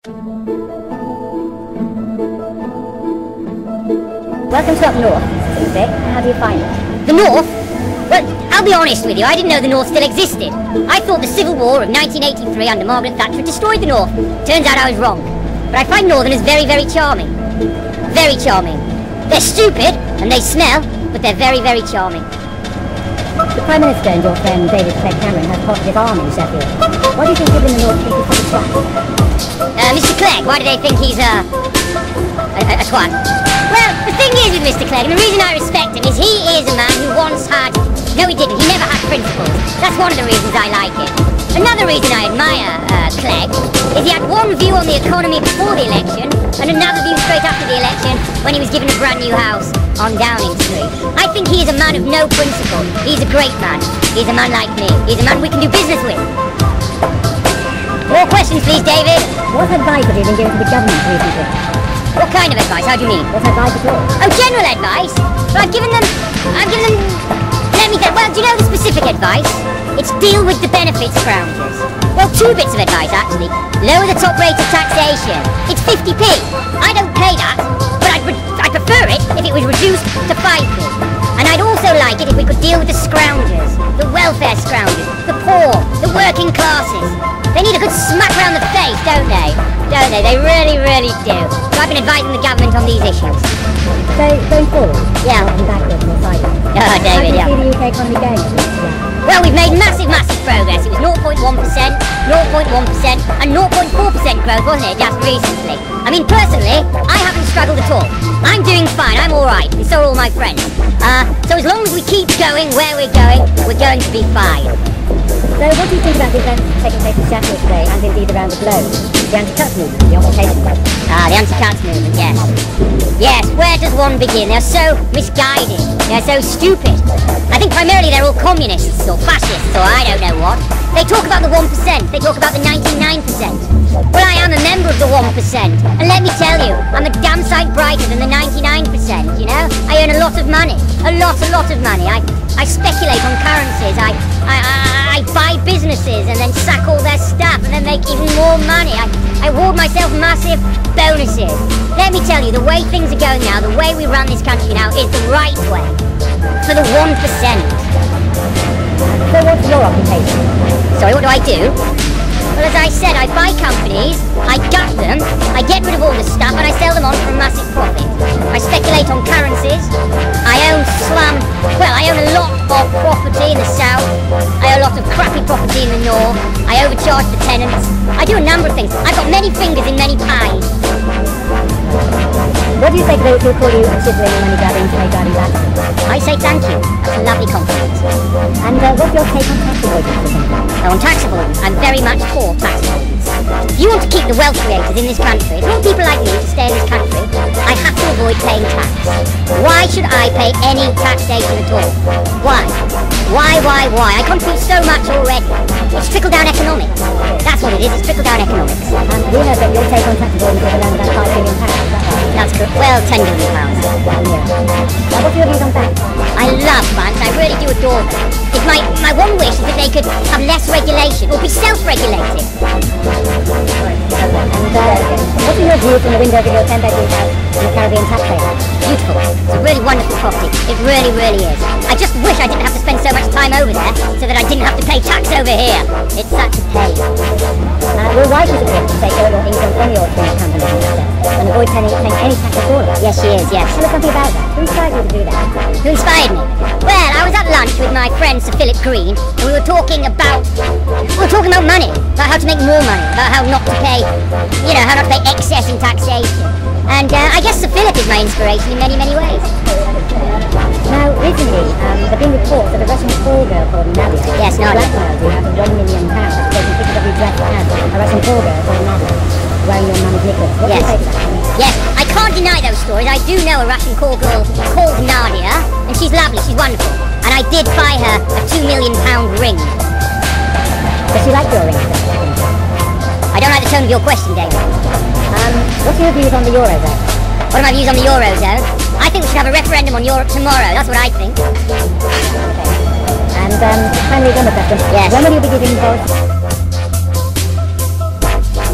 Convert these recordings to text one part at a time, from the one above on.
Welcome to Up North, Mr. Vic. How do you find it? The North? Well, I'll be honest with you, I didn't know the North still existed. I thought the Civil War of 1983 under Margaret Thatcher had destroyed the North. Turns out I was wrong. But I find Northerners very, very charming. Very charming. They're stupid, and they smell, but they're very, very charming. The Prime Minister and your friend David Clegg Cameron have parted his arm in Sheffield. Why do you think people in the North think he's such a twat? Mr. Clegg, why do they think he's a twat? Well, the thing is with Mr. Clegg, and the reason I respect him is he is a man who once had... No, he didn't. He never had principles. That's one of the reasons I like him. Another reason I admire Clegg is he had one view on the economy before the election and another view straight after the election when he was given a brand new house on Downing Street. I think he is a man of no principle. He's a great man. He's a man like me. He's a man we can do business with. More questions, please, David. What advice have you been given to the government recently? What kind of advice? How do you mean? What advice at all? Oh, general advice? But I've given them... Let me think. Well, do you know the specific advice? It's deal with the benefits scroungers. Well, two bits of advice, actually. Lower the top rate of taxation. It's 50p. I don't pay that, but I'd prefer it if it was reduced to 5p. And I'd also like it if we could deal with the scroungers, the welfare scroungers, the poor, the working classes. They need a good smack round the face, don't they? Don't they? They really, really do. So I've been advising the government on these issues. So, going forward? Yeah. And backwards and sideways. Oh, David, How do you see the UK economy going? Yeah. Well, we've made massive, massive progress. It was 0.1%, 0.1% and 0.4% growth, wasn't it, just recently? I mean, personally, I haven't struggled at all. I'm doing fine, I'm alright, and so are all my friends. So as long as we keep going where we're going to be fine. So what do you think about the events taking place in Sheffield today and indeed around the globe? The anti-cuts movement, the occupation movement? The anti-cuts movement, yes. Yes, where does one begin? They're so misguided. They're so stupid. I think primarily they're all communists or fascists or I don't know what. They talk about the 1%. They talk about the 99%. Well, I am a member of the 1%. And let me tell you, I'm a damn sight brighter than the 99%, you know? I earn a lot of money. A lot of money. I speculate on currencies. I buy businesses and then sack all their staff and then make even more money. I award myself massive bonuses. Let me tell you, the way things are going now, the way we run this country now is the right way. For the 1%. So what's your occupation? Sorry, what do I do? Well, as I said, I buy companies, I gut them, I get rid of all the stuff and I sell them on for a massive profit. I speculate on currencies, I own a lot of property in the south, I own a lot of crappy property in the north, I overcharge the tenants, I do a number of things. I've got many fingers in many pies. What do you say to those who call you a shivering, money-grabbing, trade-grabbing bastard? I say thank you. That's a lovely compliment. And what's your take on tax avoidance? On tax avoidance, I'm very much for tax avoidance. If you want to keep the wealth creators in this country, if you want people like me to stay in this country, I have to avoid paying tax. Why should I pay any taxation at all? Why? Why? I contribute so much already. It's trickle-down economics. That's what it is, it's trickle-down economics. And we know that your take on tax avoidance is around about £5 billion, is that right? That's correct. Well, £10 billion. Now, what's your views on banks? I love banks, I really do adore them. If my one wish is that they could have less regulation or be self-regulated. And what are your views from the windows of your 10-bedroom house in the Caribbean tax haven? Beautiful. It's a really wonderful property. It really, really is. I just wish I didn't have to spend so much time over there so that I didn't have to pay tax over here. It's such a pain. Your wife is supposed to take all your income from your twin company and avoid paying any tax at all. Yes, she is, yes. Tell us something about that. Who inspired you to do that? Who inspired me? Well, I was at lunch with my friend Sir Philip Green and we were talking about money, about how to make more money, about how not to pay, how not to pay excess in taxation. And I guess Sir Philip is my inspiration in many, many ways. Now, recently, there have been reports of a Russian call girl called Nadia. Yes, Nadia. Blackmailed you out of £1 million for taking pictures of you dressed as a Russian call girl called Nadia, wearing your mum's knickers. What do you say to that? Yes, I can't deny those stories. I do know a Russian call girl called Nadia, and she's lovely, she's wonderful. And I did buy her a £2 million ring. Does she like your ring? I don't like the tone of your question, David. What's your views on the Eurozone? What are my views on the Eurozone? I think we should have a referendum on Europe tomorrow. That's what I think. Okay. And finally, one more question. Yes. When will you be giving votes?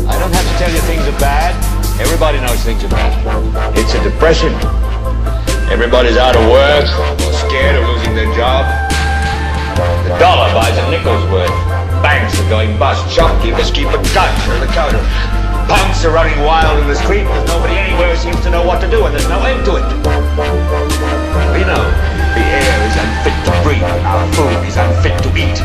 I don't have to tell you things about Everybody knows things are bad. It's a depression. Everybody's out of work or scared of losing their job. The dollar buys a nickel's worth. Banks are going bust. Shopkeepers keep a gun on the counter. Punks are running wild in the street because nobody anywhere seems to know what to do, and there's no end to it. We know the air is unfit to breathe, our food is unfit to eat.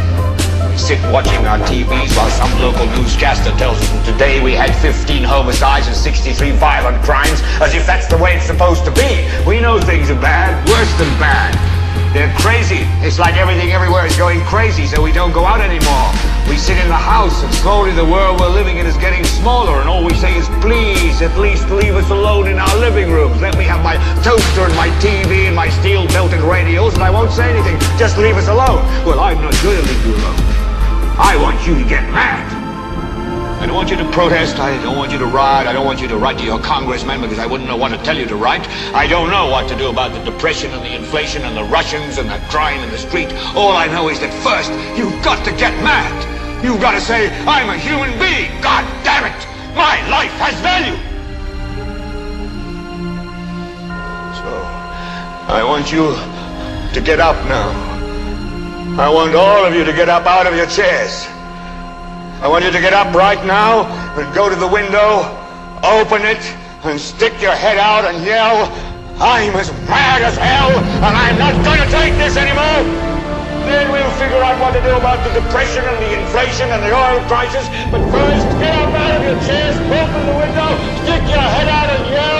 We sit watching our TVs while some local newscaster tells us that today we had 15 homicides and 63 violent crimes, as if that's the way it's supposed to be. We know things are bad, worse than bad. They're crazy. It's like everything everywhere is going crazy, so we don't go out anymore. We sit in the house, and slowly the world we're living in is getting smaller, and all we say is, please, at least leave us alone in our living rooms. Let me have my toaster and my TV and my steel-belted radios, and I won't say anything. Just leave us alone. Well, I'm not going to leave you alone. I want you to get mad. I don't want you to protest, I don't want you to riot, I don't want you to write to your congressman because I wouldn't know what to tell you to write. I don't know what to do about the depression and the inflation and the Russians and the crime in the street. All I know is that first, you've got to get mad. You've got to say, I'm a human being, God damn it! My life has value! So, I want you to get up now. I want all of you to get up out of your chairs. I want you to get up right now and go to the window, open it, and stick your head out and yell, I'm as mad as hell, and I'm not going to take this anymore. Then we'll figure out what to do about the depression and the inflation and the oil prices. But first, get up out of your chairs, open the window, stick your head out and yell,